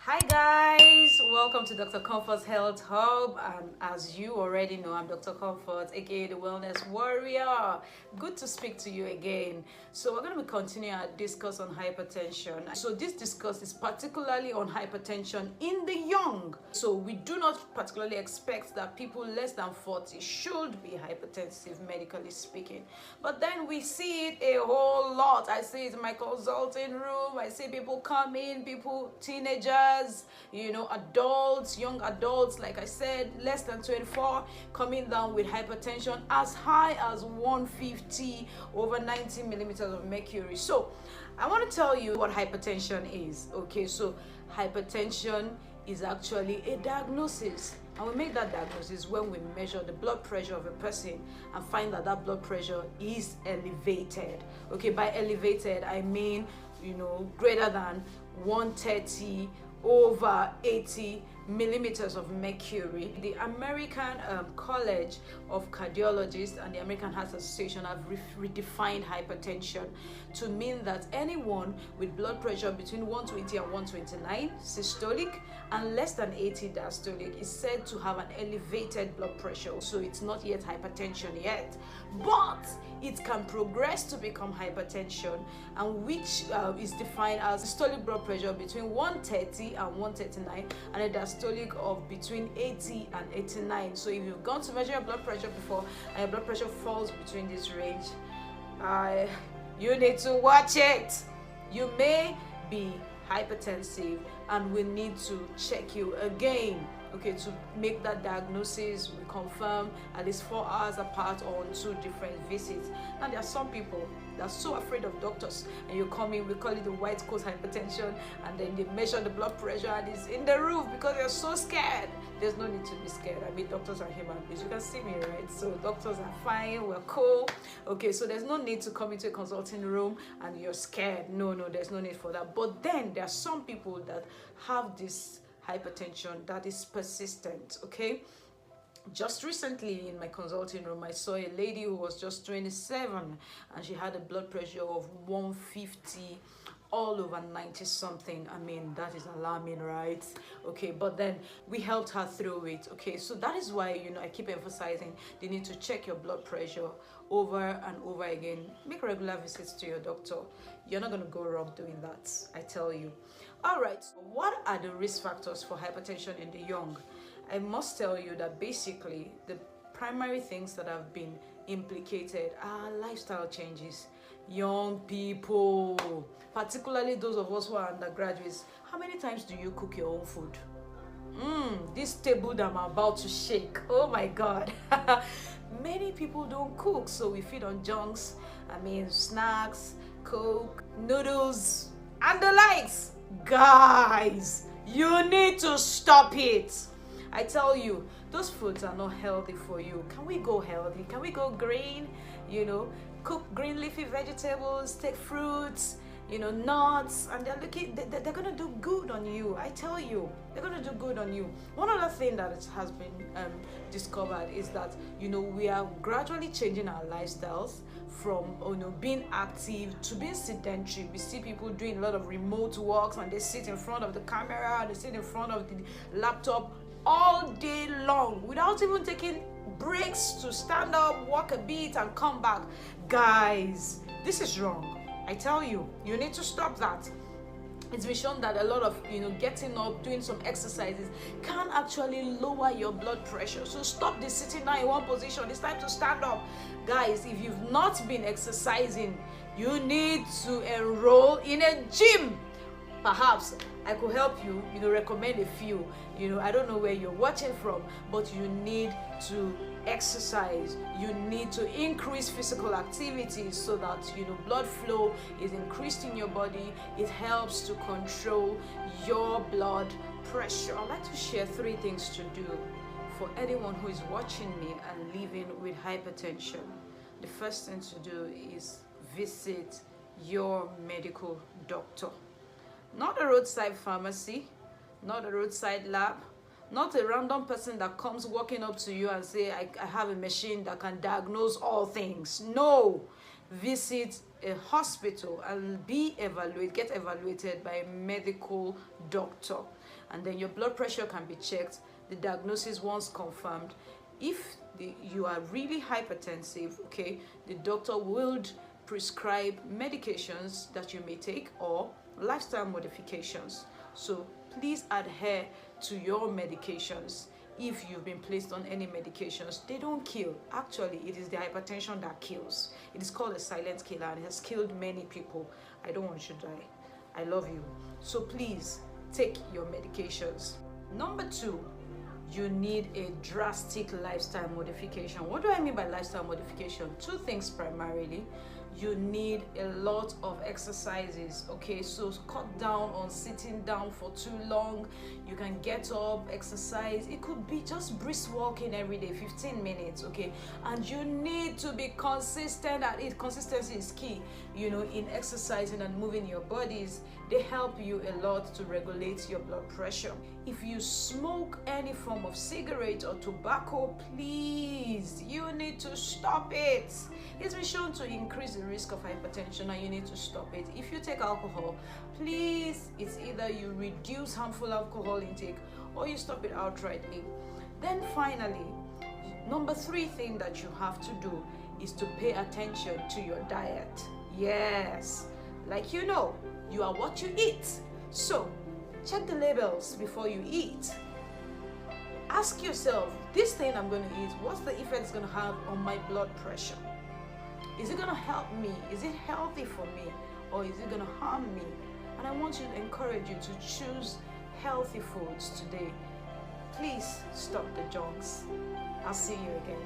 Hi guys, welcome to Dr. Comfort's Health Hub, and as you already know, I'm Dr. Comfort, aka the Wellness Warrior. Good to speak to you again. So we're going to be continuing our discuss on hypertension. So this discuss is particularly on hypertension in the young. So we do not particularly expect that people less than 40 should be hypertensive, medically speaking. But then we see it a whole lot. I see it in my consulting room. I see people come in, teenagers, adults, young adults, like I said, less than 24, coming down with hypertension as high as 150 over 90 millimeters of mercury. So I want to tell you what hypertension is. Okay, so hypertension is actually a diagnosis, and we make that diagnosis when we measure the blood pressure of a person and find that that blood pressure is elevated. Okay, by elevated I mean greater than 130 over 80 millimeters of mercury. The American College of Cardiologists and the American Heart Association have redefined hypertension to mean that anyone with blood pressure between 120 and 129 systolic and less than 80 diastolic is said to have an elevated blood pressure. So it's not yet hypertension yet, but it can progress to become hypertension, and which is defined as systolic blood pressure between 130 and 139 and a diastolic of between 80 and 89. So if you've gone to measure your blood pressure before and your blood pressure falls between this range, you need to watch it. You may be hypertensive and we need to check you again, okay, to make that diagnosis. We confirm at least 4 hours apart or on 2 different visits. And there are some people that are so afraid of doctors, and you come in, we call it the white coat hypertension, and then they measure the blood pressure and it's in the roof because they're so scared. There's no need to be scared. I mean, doctors are human beings. You can see me, right? So doctors are fine, we're cool. Okay, so there's no need to come into a consulting room and you're scared. No, there's no need for that. But then there are some people that have this hypertension that is persistent. Okay, just recently in my consulting room I saw a lady who was just 27 and she had a blood pressure of 150 all over 90 something. I mean, that is alarming, right? Okay, but then we helped her through it. Okay, so that is why I keep emphasizing the need to check your blood pressure over and over again. Make regular visits to your doctor. You're not going to go wrong doing that, I tell you. All right, what are the risk factors for hypertension in the young? I must tell you that basically the primary things that have been implicated are lifestyle changes. Young people, particularly those of us who are undergraduates, how many times do you cook your own food? This table that I'm about to shake, oh my God. Many people don't cook, so we feed on junks. I mean, snacks, Coke, noodles, and the likes. Guys, you need to stop it. I tell you, those foods are not healthy for you. Can we go healthy? Can we go green? Cook green leafy vegetables, take fruits, nuts, and they're gonna do good on you. I tell you, they're gonna do good on you. One other thing that has been discovered is that we are gradually changing our lifestyles from being active to being sedentary. We see people doing a lot of remote works, and they sit in front of the camera, they sit in front of the laptop all day long without even taking breaks to stand up, walk a bit, and come back. Guys, this is wrong. I tell you, you need to stop that. It's been shown that a lot of getting up, doing some exercises can actually lower your blood pressure. So stop this sitting down in one position. It's time to stand up. Guys, if you've not been exercising, you need to enroll in a gym. Perhaps I could help you, recommend a few. I don't know where you're watching from, but you need to exercise. You need to increase physical activity so that blood flow is increased in your body. It helps to control your blood pressure. I'd like to share 3 things to do for anyone who is watching me and living with hypertension. The first thing to do is visit your medical doctor. Not a roadside pharmacy, not a roadside lab, not a random person that comes walking up to you and say, I have a machine that can diagnose all things. No, visit a hospital and get evaluated by a medical doctor, and then your blood pressure can be checked. The diagnosis, once confirmed, if you are really hypertensive, okay, the doctor will prescribe medications that you may take or lifestyle modifications. So please adhere to your medications. If you've been placed on any medications, they don't kill. Actually, it is the hypertension that kills. It is called a silent killer and it has killed many people. I don't want you to die. I love you. So please take your medications. Number 2, you need a drastic lifestyle modification. What do I mean by lifestyle modification? 2 things primarily. You need a lot of exercises, okay? So cut down on sitting down for too long. You can get up, exercise. It could be just brisk walking every day, 15 minutes, okay? And you need to be consistent at it. Consistency is key, you know, in exercising and moving your bodies. They help you a lot to regulate your blood pressure. If you smoke any form of cigarette or tobacco, please, you need to stop it. It's been shown to increase the risk of hypertension and you need to stop it. If you take alcohol, please, it's either you reduce harmful alcohol intake or you stop it outrightly. Then finally, number 3 thing that you have to do is to pay attention to your diet. Yes, like you know, you are what you eat. So check the labels before you eat. Ask yourself, this thing I'm going to eat, what's the effect it's going to have on my blood pressure? Is it going to help me? Is it healthy for me? Or is it going to harm me? And I want to encourage you to choose healthy foods today. Please stop the junks. I'll see you again.